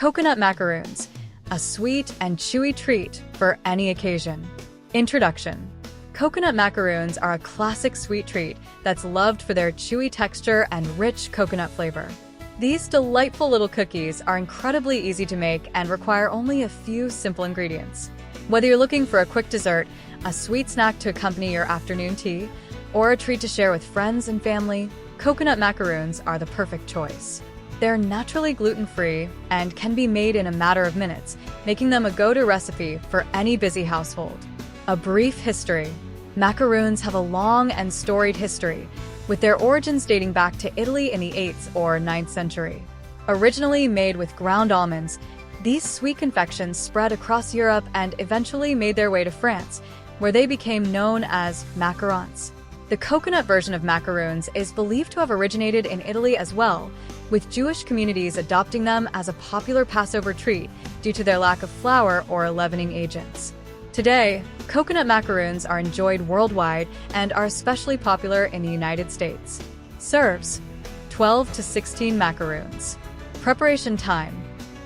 Coconut macaroons, a sweet and chewy treat for any occasion. Introduction. Coconut macaroons are a classic sweet treat that's loved for their chewy texture and rich coconut flavor. These delightful little cookies are incredibly easy to make and require only a few simple ingredients. Whether you're looking for a quick dessert, a sweet snack to accompany your afternoon tea, or a treat to share with friends and family, coconut macaroons are the perfect choice. They're naturally gluten-free and can be made in a matter of minutes, making them a go-to recipe for any busy household. A brief history. Macaroons have a long and storied history, with their origins dating back to Italy in the 8th or 9th century. Originally made with ground almonds, these sweet confections spread across Europe and eventually made their way to France, where they became known as macarons. The coconut version of macaroons is believed to have originated in Italy as well, with Jewish communities adopting them as a popular Passover treat due to their lack of flour or leavening agents. Today, coconut macaroons are enjoyed worldwide and are especially popular in the United States. Serves: 12 to 16 macaroons. Preparation time: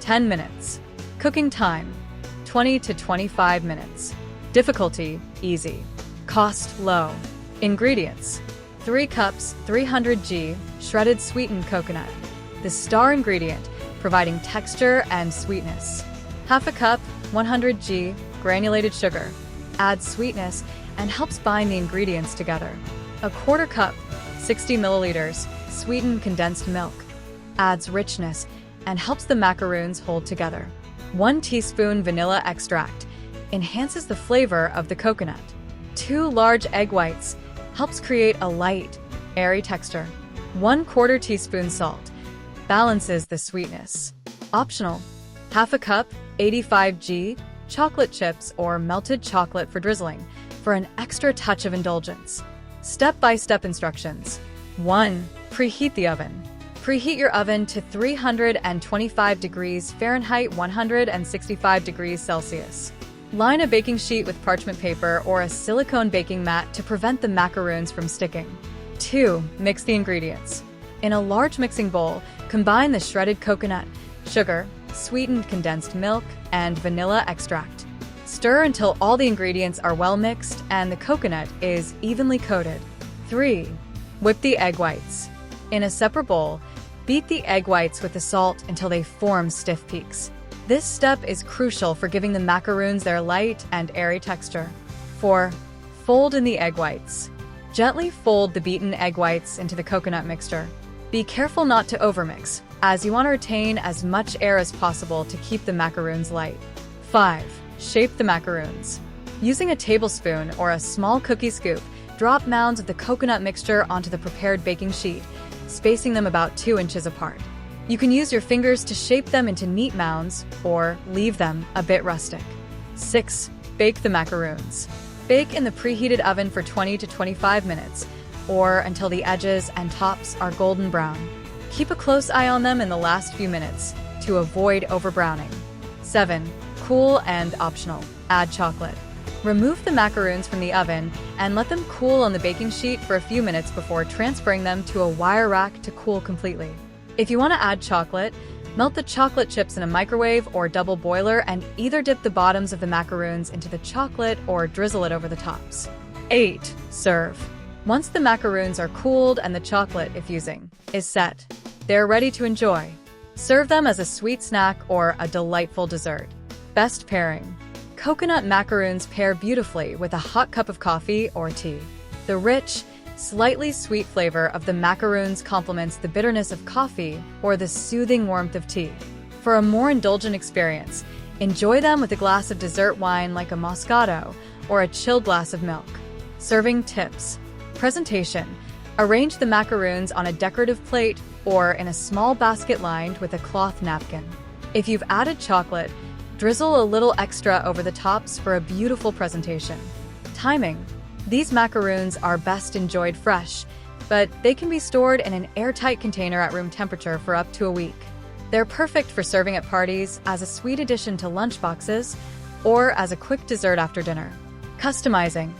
10 minutes. Cooking time: 20 to 25 minutes. Difficulty: easy. Cost: low. Ingredients: 3 cups 300 g shredded sweetened coconut, the star ingredient, providing texture and sweetness. Half a cup 100 g granulated sugar, adds sweetness and helps bind the ingredients together. A quarter cup 60 milliliters sweetened condensed milk, adds richness and helps the macaroons hold together. 1 teaspoon vanilla extract, enhances the flavor of the coconut. 2 large egg whites, helps create a light, airy texture. 1/4 teaspoon salt, balances the sweetness. Optional. Half a cup 85 g chocolate chips or melted chocolate for drizzling, for an extra touch of indulgence. Step-by-step instructions. 1. Preheat the oven. Preheat your oven to 325 degrees Fahrenheit 165 degrees Celsius. Line a baking sheet with parchment paper or a silicone baking mat to prevent the macaroons from sticking. 2. Mix the ingredients. In a large mixing bowl, combine the shredded coconut, sugar, sweetened condensed milk, and vanilla extract. Stir until all the ingredients are well mixed and the coconut is evenly coated. 3. Whip the egg whites. In a separate bowl, beat the egg whites with the salt until they form stiff peaks. This step is crucial for giving the macaroons their light and airy texture. 4. Fold in the egg whites. Gently fold the beaten egg whites into the coconut mixture. Be careful not to overmix, as you want to retain as much air as possible to keep the macaroons light. 5. Shape the macaroons. Using a tablespoon or a small cookie scoop, drop mounds of the coconut mixture onto the prepared baking sheet, spacing them about 2 inches apart. You can use your fingers to shape them into neat mounds or leave them a bit rustic. 6. Bake the macaroons. Bake in the preheated oven for 20 to 25 minutes, or until the edges and tops are golden brown. Keep a close eye on them in the last few minutes to avoid overbrowning. 7. Cool and optional. Add chocolate. Remove the macaroons from the oven and let them cool on the baking sheet for a few minutes before transferring them to a wire rack to cool completely. If you want to add chocolate, melt the chocolate chips in a microwave or double boiler and either dip the bottoms of the macaroons into the chocolate or drizzle it over the tops. 8. Serve. Once the macaroons are cooled and the chocolate, if using, is set, they're ready to enjoy. Serve them as a sweet snack or a delightful dessert. Best pairing. Coconut macaroons pair beautifully with a hot cup of coffee or tea. The rich, slightly sweet flavor of the macaroons complements the bitterness of coffee or the soothing warmth of tea. For a more indulgent experience, enjoy them with a glass of dessert wine like a Moscato or a chilled glass of milk. Serving tips. Presentation. Arrange the macaroons on a decorative plate or in a small basket lined with a cloth napkin. If you've added chocolate, drizzle a little extra over the tops for a beautiful presentation. Timing. These macaroons are best enjoyed fresh, but they can be stored in an airtight container at room temperature for up to a week. They're perfect for serving at parties, as a sweet addition to lunchboxes, or as a quick dessert after dinner. Customizing.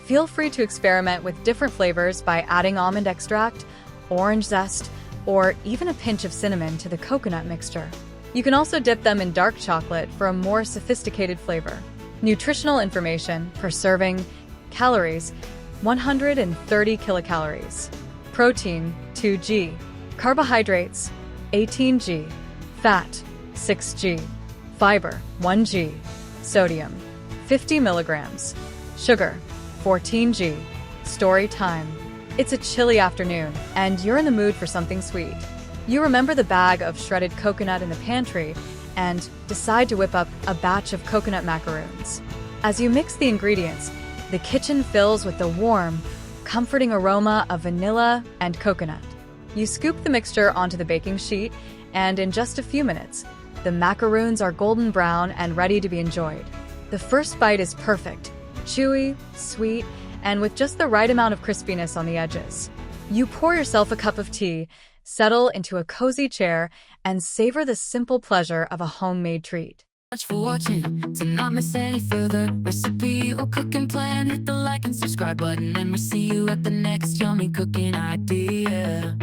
Feel free to experiment with different flavors by adding almond extract, orange zest, or even a pinch of cinnamon to the coconut mixture. You can also dip them in dark chocolate for a more sophisticated flavor. Nutritional information per serving: calories, 130 kilocalories. Protein, 2g. Carbohydrates, 18g. Fat, 6g. Fiber, 1g. Sodium, 50 milligrams. Sugar, 14g. Story time. It's a chilly afternoon, and you're in the mood for something sweet. You remember the bag of shredded coconut in the pantry and decide to whip up a batch of coconut macaroons. As you mix the ingredients, the kitchen fills with the warm, comforting aroma of vanilla and coconut. You scoop the mixture onto the baking sheet, and in just a few minutes, the macaroons are golden brown and ready to be enjoyed. The first bite is perfect, chewy, sweet, and with just the right amount of crispiness on the edges. You pour yourself a cup of tea, settle into a cozy chair, and savor the simple pleasure of a homemade treat. Much for watching. To not miss any further recipe or cooking plan, hit the like and subscribe button, and we'll see you at the next yummy cooking idea.